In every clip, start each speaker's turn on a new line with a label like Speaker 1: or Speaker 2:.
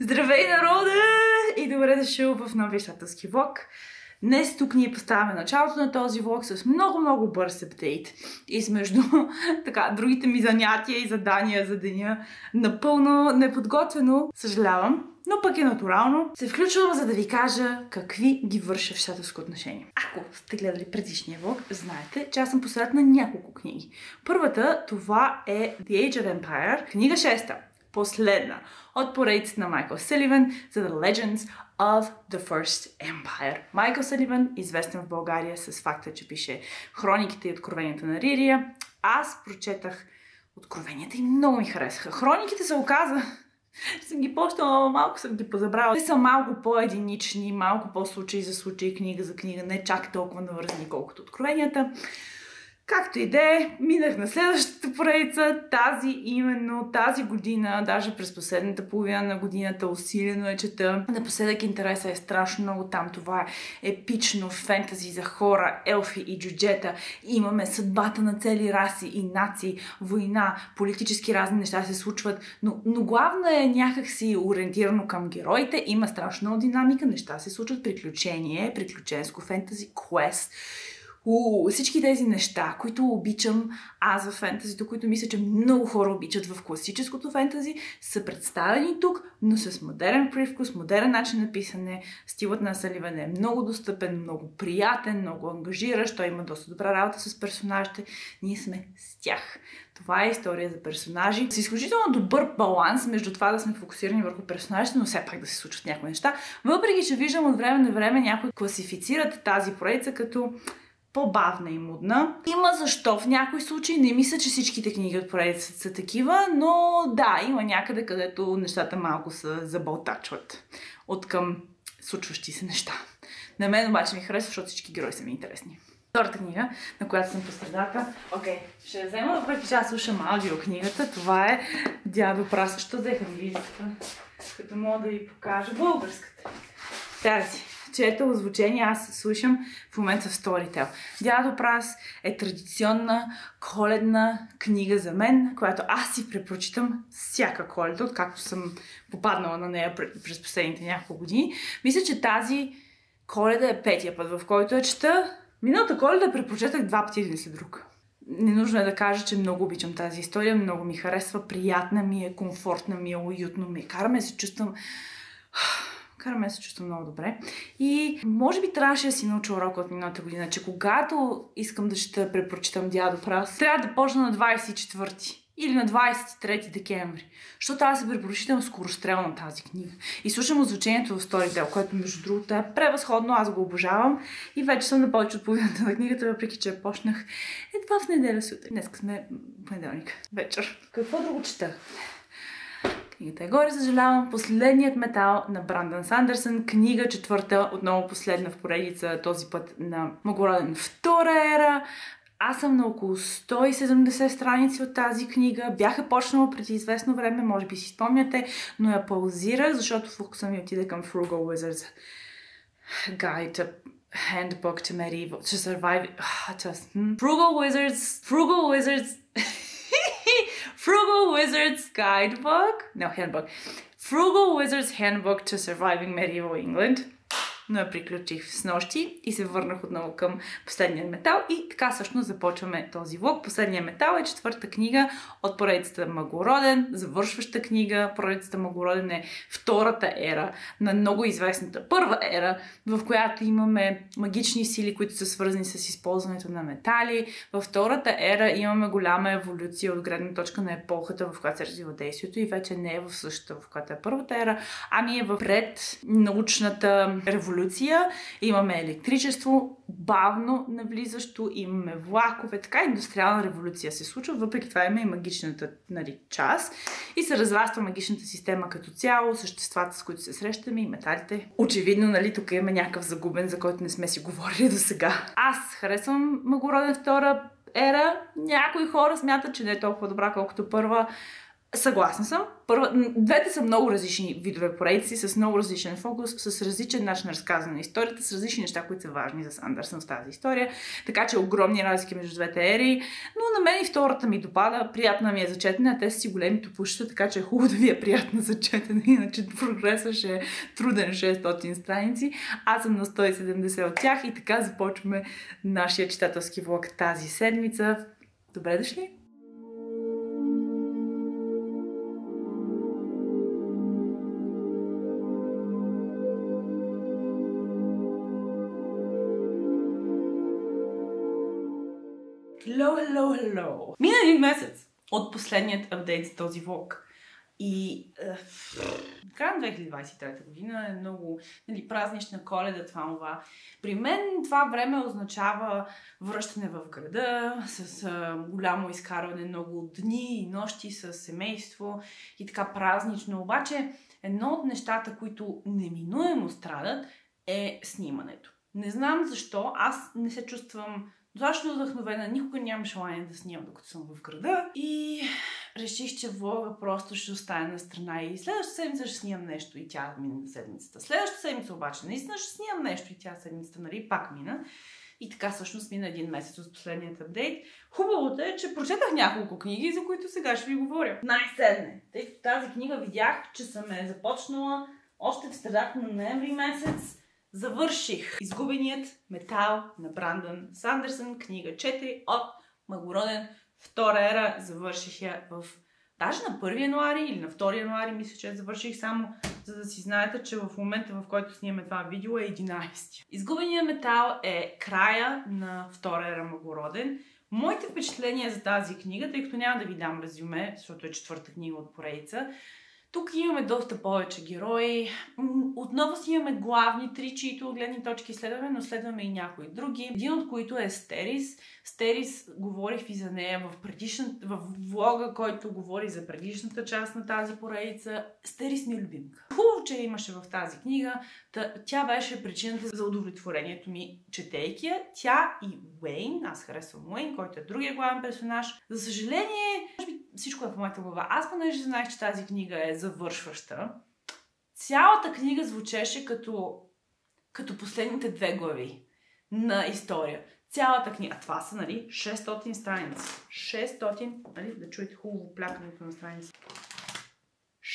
Speaker 1: Здравей, народа! И добре дошъл в новия щателски влог. Днес тук ние поставяме началото на този влог с много бърз апдейт. И между другите ми занятия и задания за деня напълно неподготвено, съжалявам, но пък е натурално. Се включвам, за да ви кажа какви ги върша в щателско отношение. Ако сте гледали предишния влог, знаете, че аз съм посред на няколко книги. Първата, това е The Age of Empire, книга 6, последна от поредицата на Майкъл Саливан за The Legends of the First Empire. Майкъл Саливан, известен в България с факта, че пише хрониките и откровенията на Ририя. Аз прочетах откровенията и много ми харесаха. Хрониките се оказа, съм ги почнала, малко съм ги позабрала. Те са малко по-единични, малко по-случай за случай, книга за книга, не чак толкова навързани, колкото откровенията. Както и да е, минах на следващата поредица, тази година, даже през последната половина на годината усилено е чета. Напоследък интересът е страшно много там. Това е епично фентази за хора, елфи и джуджета. Имаме съдбата на цели раси и нации, война, политически разни неща се случват, но главно е някакси ориентирано към героите. Има страшно много динамика, неща се случват, приключение, приключенско фентази, квест. Всички тези неща, които обичам аз в фентазито, които мисля, че много хора обичат в класическото фентази, са представени тук, но с модерен привкус, модерен начин на писане. Стилът на Саливан е много достъпен, много приятен, много ангажиращ. Той има доста добра работа с персонажите. Ние сме с тях. Това е история за персонажи. С изключително добър баланс между това да сме фокусирани върху персонажите, но все пак да се случват някои неща. Въпреки че виждам от време на време някои класифицират тази поредица като по-бавна и мудна. Има защо в някои случаи. Не мисля, че всичките книги от поредицата са такива, но да, има някъде, където нещата малко се забълтачват от към случващи се неща. На мен обаче ми харесва, защото всички герои са ми интересни. Втората книга, на която съм по средата. Ще я взема, въпреки че аз слушам аудиокнигата. Това е Дядо Прас. Защо взеха английската? Като мога да ви покажа българската. Тази, чието озвучение аз слушам в момента в Storytel. Дядо Прас е традиционна коледна книга за мен, която аз си препрочитам всяка Коледа, откакто съм попаднала на нея през последните няколко години. Мисля, че тази Коледа е петия път, в който я чета. Миналата Коледа препрочетах 2 пъти един след друг. Ненужно е да кажа, че много обичам тази история, много ми харесва, приятна ми е, комфортна ми е, уютно ми е. Караме се чувствам много добре. И може би трябваше да си науча урока от миналата година, че когато искам да ще препрочитам Дядо Прас, трябва да почна на 24 или на 23 декември. Защото аз се препрочитам скорострелно тази книга. И слушам озвучението в Storytel, което между другото е превъзходно, аз го обожавам. И вече съм на повече от половината на книгата, въпреки че я почнах едва в неделя сутрин. Днеска сме понеделник вечер. Какво друго четах? Книгата е горе, съжалявам. Последният метал на Брандън Сандърсън. Книга 4, отново последна в поредица, този път на Магороден втора ера. Аз съм на около 170 страници от тази книга. Бяха почнала преди известно време, може би си спомняте, но я паузирах, защото фокуса ми отиде към Frugal Wizards Guide to Handbook to Medieval to Survive. Frugal Wizards Guidebook. No, Handbook. Frugal Wizards Handbook to Surviving Medieval England. Но я приключих с нощи и се върнах отново към последния метал. И така всъщност започваме този влог. Последния метал е 4-та книга от поредицата Магороден, завършваща книга. Поредицата Магороден е втората ера на много известната първа ера, в която имаме магични сили, които са свързани с използването на метали. Във втората ера имаме голяма еволюция от гледна точка на епохата, в която се развива действието, и вече не е в същата, в която е първата ера, ами е в пред научната революция. Имаме електричество, бавно навлизащо, имаме влакове, така индустриална революция се случва, въпреки това има и магичната част и се разраства магичната система като цяло, съществата, с които се срещаме и металите. Очевидно, тук има някакъв загубен, за който не сме си говорили до сега. Аз харесвам Магороден втора ера, някои хора смятат, че не е толкова добра, колкото първа. Съгласна съм. Двете са много различни видове поредици, с много различен фокус, с различен начин на разказване на историята, с различни неща, които са важни за Сандърсън в тази история. Така че огромни разлики между двете ери. Но на мен и втората ми допада. Приятна ми е за четене, а те са си големи топуща, така че е хубаво да ви е приятна за четене, иначе прогресът ще е труден 600 страници. Аз съм на 170 от тях и така започваме нашия читателски влог тази седмица. Добре дошли! Hello. Мина един месец от последният апдейт за този влог. И края на 2023 година е много празнична, Коледа, това. При мен това време означава връщане в града, с голямо изкарване много дни и нощи с семейство и така празнично. Обаче едно от нещата, които неминуемо страдат, е снимането. Не знам защо, аз не се чувствам достатъчно вдъхновена, никога нямам желание да снимам докато съм в града и реших, че влога просто ще остане на страна и следващата седмица ще снимам нещо и тя мина на седмицата. Следващата седмица обаче наистина ще снимам нещо и тя седмицата, нали, пак мина. И така всъщност мина един месец от последният апдейт. Хубавото е, че прочетах няколко книги, за които сега ще ви говоря. Най-седне, тъй като тази книга видях, че съм е започнала още в средата на ноември месец. Завърших Изгубеният метал на Брандън Сандърсън, книга 4 от Мъглороден, втора ера. Завърших я даже на 1 януари или на 2 януари, мисля, че завърших, само за да си знаете, че в момента, в който снимаме това видео, е 11. Изгубеният метал е края на втора ера Мъглороден. Моите впечатления за тази книга, тъй като няма да ви дам резюме, защото е четвърта книга от поредица, тук имаме доста повече герои. Отново си имаме главни три, чието гледни точки следваме, но следваме и някои други. Един от които е Стерис. Стерис, говорих ви за нея в влога, който говори за предишната част на тази поредица. Стерис ми е любимка. Хубаво, че имаше в тази книга. Тя беше причината за удовлетворението ми, четейки я. Тя и Уейн, аз харесвам Уейн, който е другия главен персонаж. За съжаление, всичко е в моята глава. Аз понеже знаех, че тази книга е завършваща. Цялата книга звучеше като последните 2 глави на история. Цялата книга. А това са, 600 страници. 600, да чуете хубаво плякането на страници.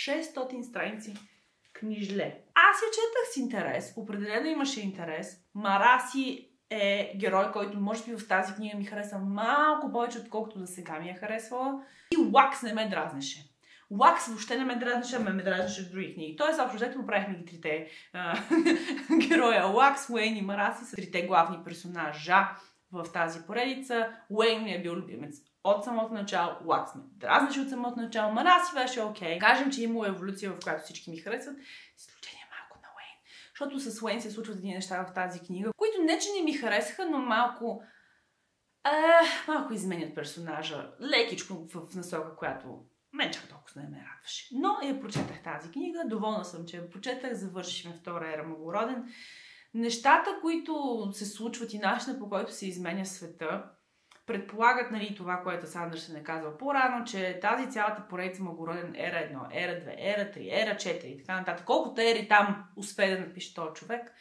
Speaker 1: 600 страници книжле. Аз я четах с интерес. Определено имаше интерес. Мараси е герой, който може би в тази книга ми хареса малко повече, отколкото за сега ми е харесвала. И Уакс не ме дразнеше. Уакс въобще не ме дразнеше, ме дразнеше в други книги. Тоест, общо взето правихме ги трите героя. Уакс, Уейн и Мараси са трите главни персонажа в тази поредица. Уейн ми е бил любимец от самото начало, Уакс ме дразнеше от самото начало, Мараси беше окей. Кажем, че има еволюция, в която всички ми харесват. Изключение малко на Уейн. Защото с Уейн се случват едни неща в тази книга, които не че не ми харесаха, но малко изменят персонажа. Лекичко в насока, която мен чак толкова не ме радваше. Но я прочетах тази книга, доволна съм, че я прочетах, завършихме втора ера Мъглороден. Нещата, които се случват и начинът, по който се изменя света, предполагат, това, което Сандърсън е казал по-рано, че тази цялата поредица Мъглороден ера 1, ера 2, ера 3, ера 4 и така нататък, колкото ери там успее да напише този човек,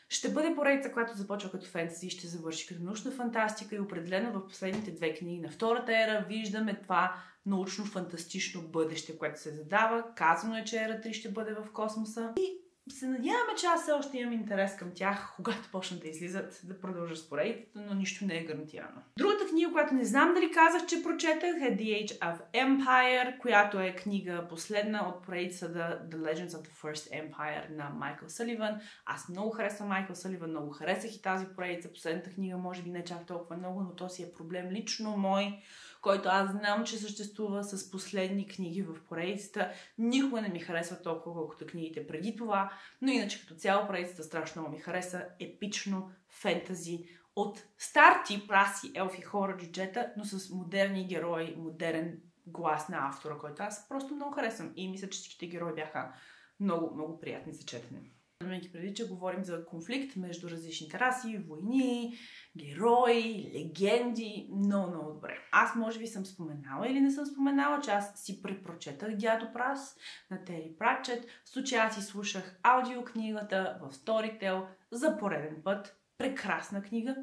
Speaker 1: ще бъде поредица, която започва като фентази и ще завърши като научна фантастика и определено в последните 2 книги на втората ера виждаме това научно-фантастично бъдеще, което се задава. Казано е, че ера 3 ще бъде в космоса. И се надяваме, че аз все още имам интерес към тях, когато почнат да излизат, да продължа с поредицата, но нищо не е гарантирано. Другата книга, която не знам дали казах, че прочетах, е The Age of Empire, която е книга последна от поредицата The Legends of the First Empire на Майкъл Съливан. Аз много харесвам Майкъл Съливан, много харесах и тази поредица. Последната книга може би не чак толкова много, но то си е проблем лично мой, който аз знам, че съществува с последни книги в поредицата. Никога не ми харесва толкова, колкото книгите преди това, но иначе като цяло поредицата страшно много ми хареса. Епично фентази от стар тип, раси, елфи, хора, джуджета, но с модерни герои, модерен глас на автора, който аз просто много харесвам. И мисля, че всичките герои бяха много, много приятни за четене. Имайки преди, че говорим за конфликт между различните раси, войни, герои, легенди. Много добре. Аз може би съм споменала или не съм споменала, че аз си препрочетах Дядо Прас на Тери Пратчет. В случая аз си слушах аудиокнигата в Storytel за пореден път. Прекрасна книга.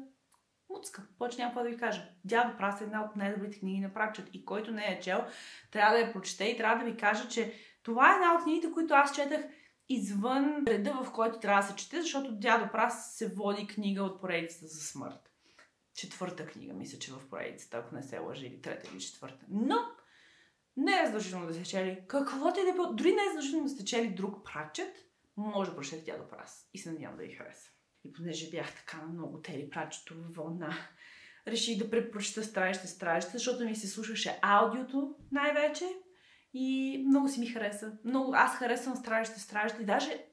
Speaker 1: Муцка. Повече няма какво да ви кажа. Дядо Прас е една от най-добрите книги на Пратчет и който не е чел, трябва да я прочете и трябва да ви кажа, че това е една от книгите, които аз четах извън реда, в който трябва да се чете, защото Дядо Прас се води книга от поредицата за смърт. 4-та книга, мисля, че в поредицата, ако не се лъжи, или 3-та или 4-та. Но не е задължително да се чели каквото и да било. Дори не е задължително да сте чели друг Пратчет, може да прочете Дядо Прас и се надявам да ви хареса. И понеже бях така на много Тери Пратчетова вълна, реших да препрочета Стражите, защото ми се слушаше аудиото най-вече. И много си ми хареса. Аз харесвам Стражите. И даже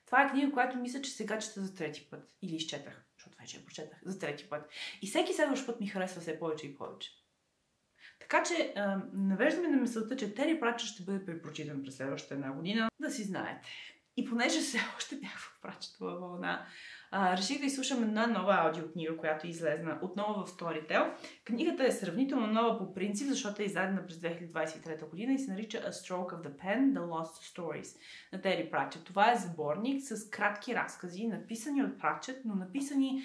Speaker 1: това е книга, която мисля, че сега чета за 3-ти път. Или изчетах, защото вече я прочетах за 3-ти път. И всеки следващ път ми харесва все повече и повече. Така че навеждаме на мисълта, че Тери Пратчет ще бъде препрочитан през следващата една година. Да си знаете. И понеже все още бях в Пратчетова вълна, реших да изслушам една нова аудиокнига, която е излезна отново в Storytel. Книгата е сравнително нова по принцип, защото е издадена през 2023 година и се нарича A Stroke of the Pen, The Lost Stories на Тери Пратчет. Това е сборник с кратки разкази, написани от Пратчет, но написани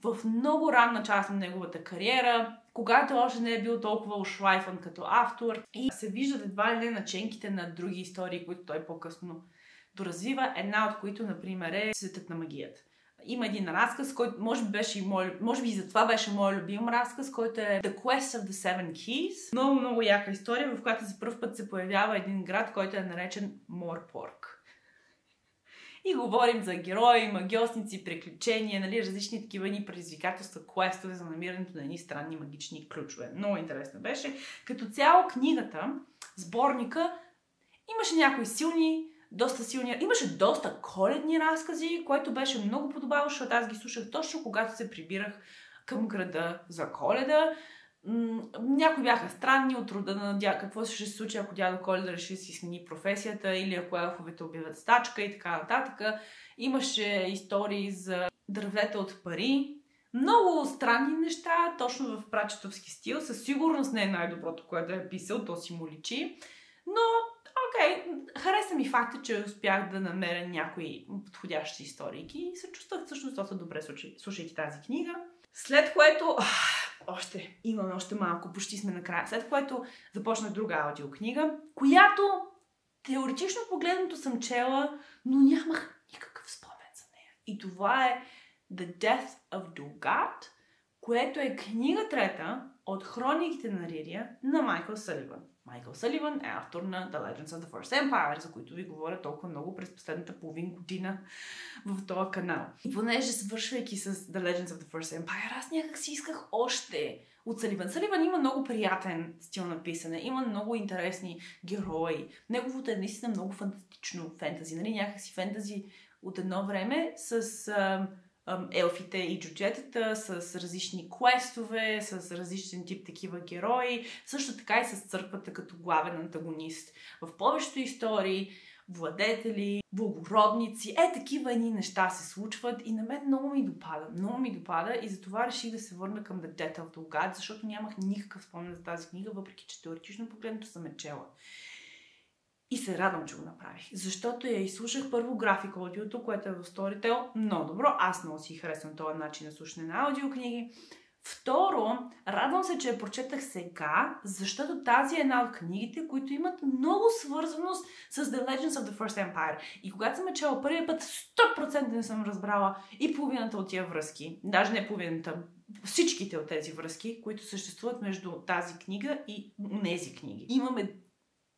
Speaker 1: в много ранна част на неговата кариера, когато още не е бил толкова ушлайфан като автор и се виждат едва ли не наченките на други истории, които той по-късно доразвива, една от които, например, е Светът на магията. Има един разказ, който може би и затова беше мой любим разказ, който е The Quest of the Seven Keys. Много яка история, в която за първ път се появява един град, който е наречен Морпорк. И говорим за герои, магиосници, приключения, различни такива ни предизвикателства, квестове за намирането на едни странни магични ключове. Много интересно беше. Като цяло книгата, сборника, имаше някои доста силни. Имаше доста коледни разкази, което беше много подобаво, защото аз ги слушах точно когато се прибирах към града за Коледа. Някои бяха странни от рода на какво ще се случи, ако дядо Коледа реши да си смени професията или ако елфовете обявят стачка и така нататък. Имаше истории за дървета от пари. Много странни неща, точно в пратчетовски стил. Със сигурност не е най-доброто, което е писал, то си му личи. Но хареса ми факта, че успях да намеря някои подходящи историйки и се чувствах всъщност доста добре, слушайки тази книга. След което, имаме още малко, почти сме накрая, след което започнах друга аудиокнига, която теоретично погледнато съм чела, но нямах никакъв спомен за нея. И това е The Death of Dugard, което е книга трета от хрониките на Ририя на Майкъл Съливан. Майкъл Съливан е автор на The Legends of the First Empire, за които ви говоря толкова много през последната половин година в този канал. И понеже свършвайки с The Legends of the First Empire, аз някак си исках още от Съливан. Съливан има много приятен стил на писане, има много интересни герои. Неговото е наистина много фантастично фентази. Някак си фентази от едно време с елфите и джуджетата, с различни квестове, с различен тип такива герои, също така и с църквата като главен антагонист. В повечето истории владетели, благородници, такива едни неща се случват и на мен много ми допада и затова реших да се върна към The Death of Dugard, защото нямах никакъв спомен за тази книга, въпреки че теоретично погледнато съм я чела. И се радвам, че го направих. Защото я изслушах първо график аудиото, което е в Storytel. Много добро. Аз много си харесвам този начин на слушане на аудиокниги. Второ, радвам се, че я прочетах сега, защото тази е една от книгите, които имат много свързаност с The Legends of the First Empire. И когато съм я чела първия път, 100% не съм разбрала и половината от тия връзки. Даже не половината, всичките от тези връзки, които съществуват между тази книга и тези книги. Имаме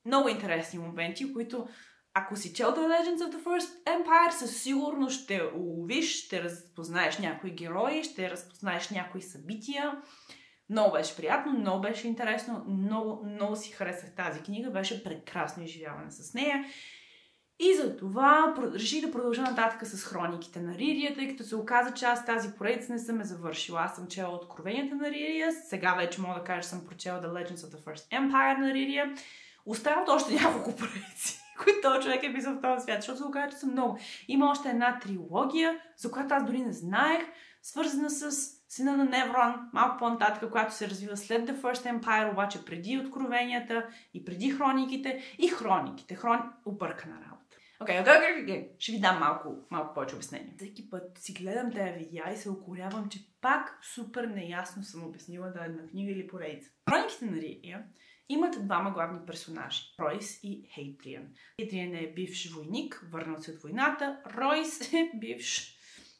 Speaker 1: много интересни моменти, които ако си чел The Legends of the First Empire, със сигурност ще уловиш, ще разпознаеш някои герои, ще разпознаеш някои събития. Много беше приятно, много беше интересно, много си харесах тази книга, беше прекрасно изживяване с нея. И за това реших да продължа нататък с хрониките на Ририя, тъй като се оказа, че аз тази поредица не съм завършила. Аз съм чела Откровенията на Ририя, сега вече мога да кажа, че съм прочела The Legends of the First Empire на Ририя. Остават още няколко поредици, които този човек е писал в този свят, защото се оказа, че са много. Има още една трилогия, за която аз дори не знаех, свързана с сина на Неврон, малко по-нататък, която се развива след The First Empire, обаче преди Откровенията и преди Хрониките и Хрониките. Объркана работа. Окей. Ще ви дам малко повече обяснение. Всеки път си гледам тези видеа и се укорявам, че пак супер неясно съм обяснила да е една книга или поредица. Хрониките на Ририя имат двама главни персонажи. Ройс и Ейдриан. Ейдриан е бивш войник, върнал се от войната. Ройс е бивш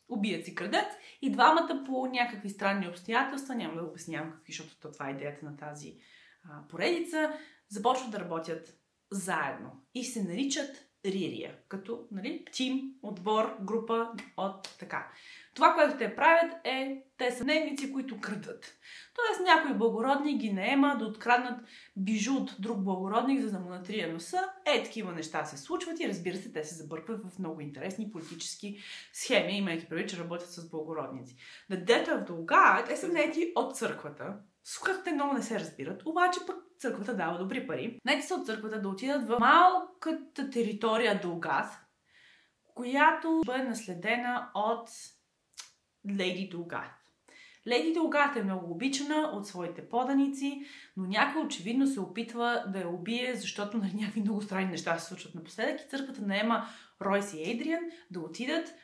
Speaker 1: убиец и крадец. И двамата по някакви странни обстоятелства, няма да обяснявам какви, защото това е идеята на тази поредица, започват да работят заедно. И се наричат Ририя, като тим, отбор, група от така. Това, което те правят те са дневници, които крадат. Тоест някой благородник ги наема да откраднат бижу от друг благородник, за да му натрие носа. Такива неща се случват и разбира се, те се забъркват в много интересни политически схеми, имайки предвид, че работят с благородници. The Death of Dolgar, те са наети от църквата, с която те много не се разбират, обаче пък църквата дава добри пари. Наети са от църквата да отидат в малката територия Долгат, която бъде наследена от Лейди Долгат. Лейди Долгат е много обичана от своите поданици, но някой очевидно се опитва да я убие, защото някакви много странни неща се случват напоследък и църквата наема Ройс и Ейдриан да отидат,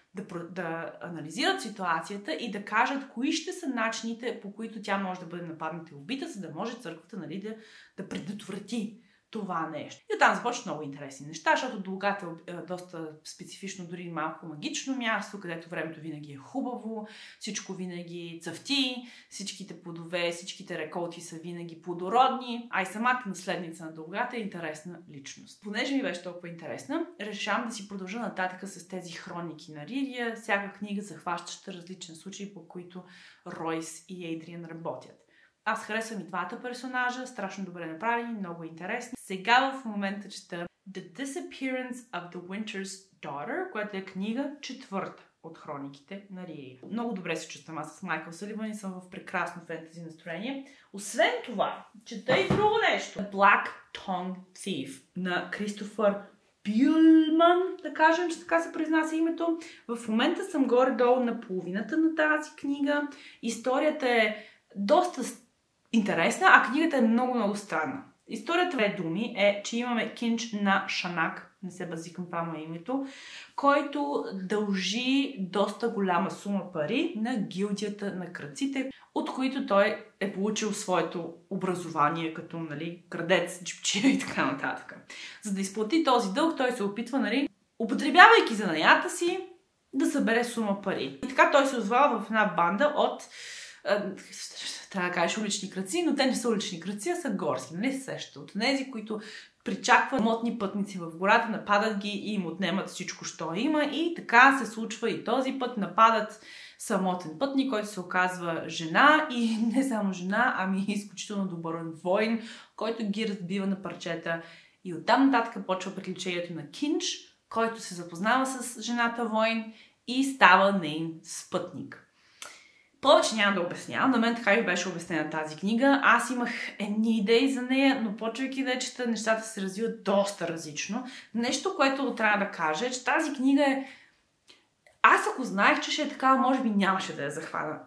Speaker 1: да анализират ситуацията и да кажат кои ще са начините, по които тя може да бъде нападната и убита, за да може църквата да предотврати това нещо. И оттам започват много интересни неща, защото Долгат е доста специфично, дори малко магично място, където времето винаги е хубаво, всичко винаги цъфти, всичките плодове, всичките реколти са винаги плодородни, а и самата наследница на Долгат е интересна личност. Понеже ми беше толкова интересна, решавам да си продължа нататък с тези хроники на Ририя, всяка книга захващаща различен случай, по които Ройс и Ейдриан работят. Аз харесвам и двата персонажа, страшно добре направени, много интересни. Сега в момента чета The Disappearance of the Winter's Daughter, която е книга четвърта от хрониките на Ририя. Много добре се чувствам аз с Майкъл Саливан и съм в прекрасно фентези настроение. Освен това, чета и друго нещо. The Black Tongue Thief на Кристофър Бюлман, да кажем, че така се произнася името. В момента съм горе-долу на половината на тази книга. Историята е доста интересна, а книгата е много странна. Историята в думи е, че имаме Кинч на Шанак, не се базикам това му името, който дължи доста голяма сума пари на гилдията на крадците, от които той е получил своето образование като крадец, джипчия и така нататък. За да изплати този дълг, той се опитва, употребявайки занаята си, да събере сума пари. И така той се озвава в една банда от трябва да кажеш улични крадци, но те не са улични крадци, а са горски. Нали се сещате? От тези, които причакват мотни пътници в гората, нападат ги и им отнемат всичко, що има. И така се случва и този път. Нападат самотен пътник, който се оказва жена и не само жена, ами изключително добър войн, който ги разбива на парчета. И оттам нататък почва приключението на Кинч, който се запознава с жената войн и става нейн спътник. Повече няма да обяснявам. На мен така ми беше обяснена тази книга. Аз имах едни идеи за нея, но почвайки да чета, нещата се развиват доста различно. Нещо, което трябва да кажа, е, че тази книга е... Аз ако знаех, че ще е такава, може би нямаше да я захвана.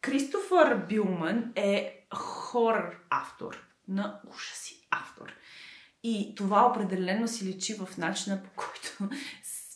Speaker 1: Кристофър Бюлман е хорър автор. На ужаси автор. И това определено си личи в начина, по който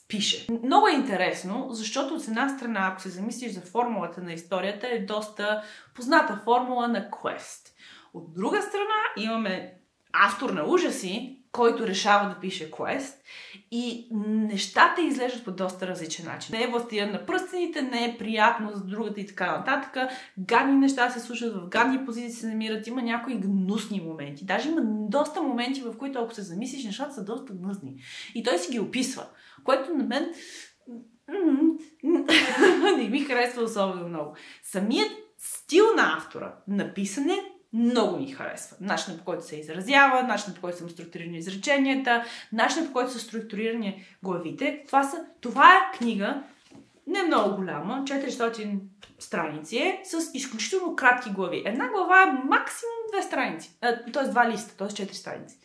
Speaker 1: пише. Много е интересно, защото от една страна, ако се замислиш за формулата на историята, е доста позната формула на квест. От друга страна имаме автор на ужаси, който решава да пише квест и нещата изглеждат по доста различен начин. Не е властия на пръстените, не е приятно за другата и така нататък. Гадни неща се случват, в гадни позиции се намират, има някои гнусни моменти. Даже има доста моменти, в които ако се замислиш, нещата са доста гнусни. И той си ги описва, което на мен не ми харесва особено много. Самият стил на автора на писане много ми харесва. Начинът, по който се изразява, начинът, по който са структурирани изреченията, начинът, по който са структурирани главите. Това е книга, не много голяма, 400 страници е, с изключително кратки глави. Една глава е максимум 2 страници, т.е. 2 листа, т.е. 4 страници.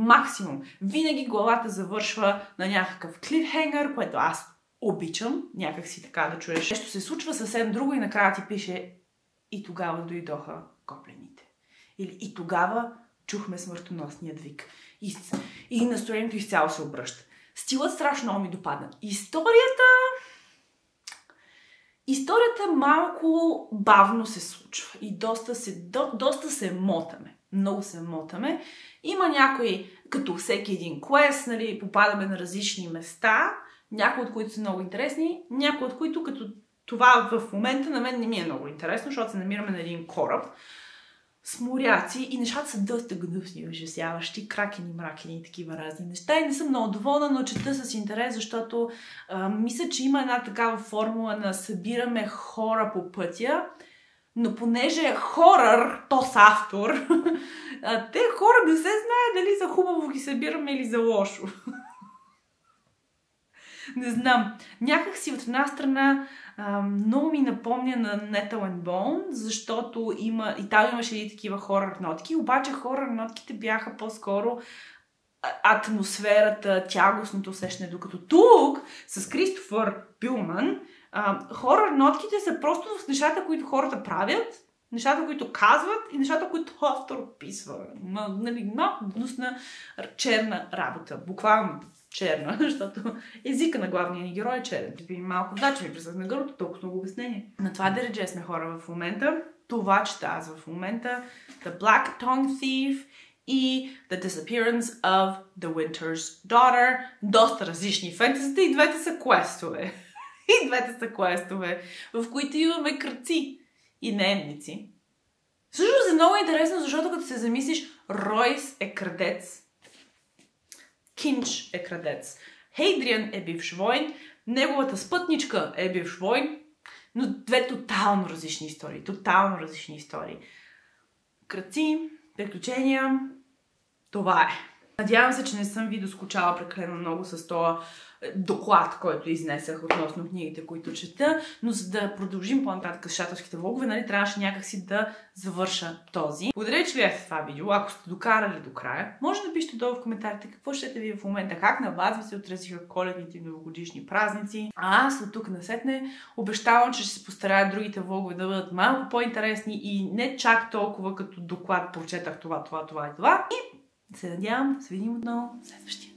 Speaker 1: Максимум. Винаги главата завършва на някакъв клифхенгър, което аз обичам. Някак си така да чуеш. Нещо се случва съвсем друго и накрая ти пише и тогава дойдоха гоблените. Или и тогава чухме смъртоносният вик. И настроението изцяло се обръща. Стилът страшно много ми допадна. Историята малко бавно се случва и доста се мотаме. Много се мотаме. Има някои, като всеки един квест, нали, попадаме на различни места, някои от които са много интересни, някои от които, като това в момента, на мен не ми е много интересно, защото се намираме на един кораб с моряци и нещата са доста гнусни, ужасяващи, кракени, мракени и такива разни неща. И не съм много доволна, но чета с интерес, защото мисля, че има една такава формула на събираме хора по пътя, но понеже е хорър, то с автор, те хора не се знаят дали за хубаво ги събираме или за лошо. Не знам. Някак си от една страна много ми напомня на Nettle and Bone, защото и там имаше и такива хорър нотки, обаче хорър нотките бяха по-скоро атмосферата, тягостното усещане, докато тук с Кристофър Пилман хорър нотките са просто в нещата, които хората правят, нещата, които казват и нещата, които автор описва. Нали, малко гнусна черна работа. Буквално черна, защото езика на главния ни герой е черен. Малко че ми присъхна гърлото, толкова много обяснение. На това дередже сме хора в момента. Това чета аз в момента. The Black Tongue Thief и The Disappearance of the Winter's Daughter. Доста различни фентезите и двете са квестове. В които имаме кръци и наемници. Всъщност е много интересно, защото като се замислиш, Ройс е крадец, Кинч е крадец, Хейдриан е бивш войн, неговата спътничка е бивш войн, но две тотално различни истории. Кръци, приключения, това е. Надявам се, че не съм ви доскучала прекалено много с този доклад, който изнесах относно книгите, които чета, но за да продължим по-нататък с шателските влогове, нали, трябваше някакси да завърша този. Благодаря, че гледахте това видео. Ако сте докарали до края, може да пишете долу в коментарите какво щете ви в момента, как на вас ви се отразиха коледните и новогодишни празници. А аз от тук насетне обещавам, че ще се постарая другите влогове да бъдат малко по-интересни и не чак толкова като доклад прочетах това. И се надявам да се видим отново следващия.